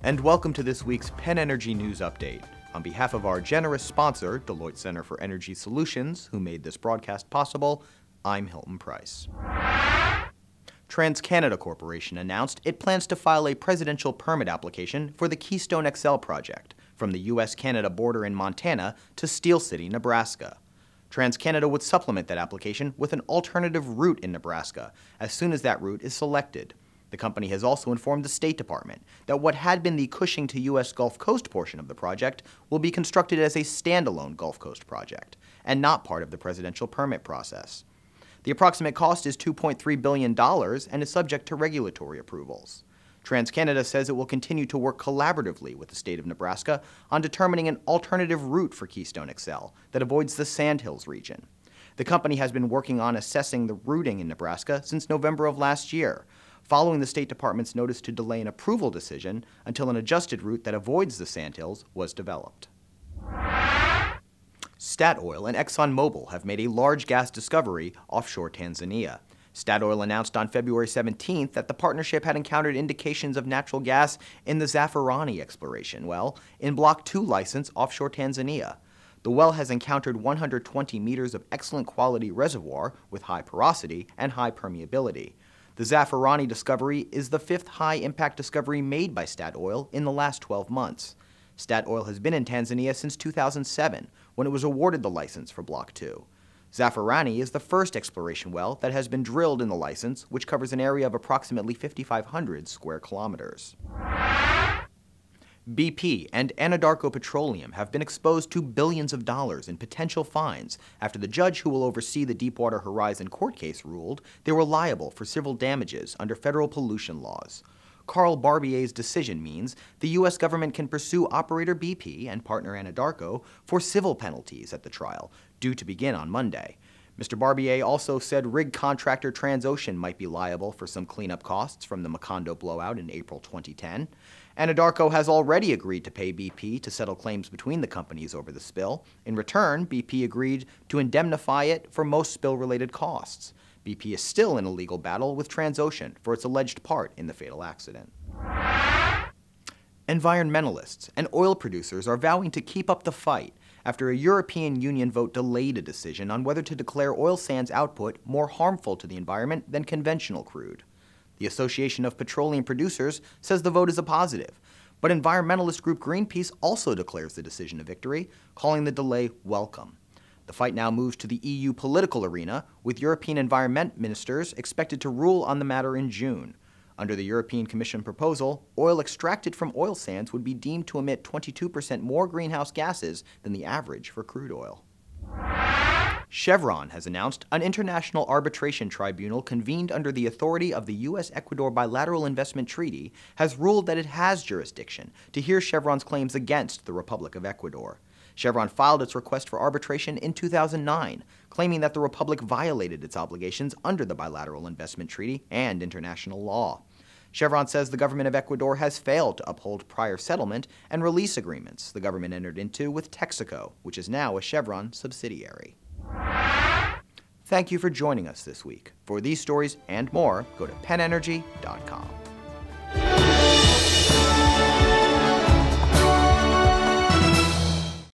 and welcome to this week's PennEnergy News Update. On behalf of our generous sponsor, Deloitte Center for Energy Solutions, who made this broadcast possible, I'm Hilton Price. TransCanada Corporation announced it plans to file a presidential permit application for the Keystone XL project from the U.S.-Canada border in Montana to Steel City, Nebraska. TransCanada would supplement that application with an alternative route in Nebraska as soon as that route is selected. The company has also informed the State Department that what had been the Cushing to U.S. Gulf Coast portion of the project will be constructed as a standalone Gulf Coast project and not part of the presidential permit process. The approximate cost is $2.3 billion and is subject to regulatory approvals. TransCanada says it will continue to work collaboratively with the state of Nebraska on determining an alternative route for Keystone XL that avoids the Sandhills region. The company has been working on assessing the routing in Nebraska since November of last year, following the State Department's notice to delay an approval decision until an adjusted route that avoids the Sandhills was developed. Statoil and ExxonMobil have made a large gas discovery offshore Tanzania. Statoil announced on February 17th that the partnership had encountered indications of natural gas in the Zaffarani exploration well in Block 2 license offshore Tanzania. The well has encountered 120 meters of excellent quality reservoir with high porosity and high permeability. The Zaffarani discovery is the fifth high-impact discovery made by Statoil in the last 12 months. Statoil has been in Tanzania since 2007, when it was awarded the license for Block 2. Zaffarani is the first exploration well that has been drilled in the license, which covers an area of approximately 5,500 square kilometers. BP and Anadarko Petroleum have been exposed to billions of dollars in potential fines after the judge who will oversee the Deepwater Horizon court case ruled they were liable for civil damages under federal pollution laws. Carl Barbier's decision means the U.S. government can pursue operator BP and partner Anadarko for civil penalties at the trial, due to begin on Monday. Mr. Barbier also said rig contractor Transocean might be liable for some cleanup costs from the Macondo blowout in April 2010. Anadarko has already agreed to pay BP to settle claims between the companies over the spill. In return, BP agreed to indemnify it for most spill-related costs. BP is still in a legal battle with Transocean for its alleged part in the fatal accident. Environmentalists and oil producers are vowing to keep up the fight after a European Union vote delayed a decision on whether to declare oil sands output more harmful to the environment than conventional crude. The Association of Petroleum Producers says the vote is a positive, but environmentalist group Greenpeace also declares the decision a victory, calling the delay welcome. The fight now moves to the EU political arena, with European environment ministers expected to rule on the matter in June. Under the European Commission proposal, oil extracted from oil sands would be deemed to emit 22% more greenhouse gases than the average for crude oil. Chevron has announced an international arbitration tribunal convened under the authority of the U.S.-Ecuador Bilateral Investment Treaty has ruled that it has jurisdiction to hear Chevron's claims against the Republic of Ecuador. Chevron filed its request for arbitration in 2009, claiming that the Republic violated its obligations under the Bilateral Investment Treaty and international law. Chevron says the government of Ecuador has failed to uphold prior settlement and release agreements the government entered into with Texaco, which is now a Chevron subsidiary. Thank you for joining us this week. For these stories and more, go to PennEnergy.com.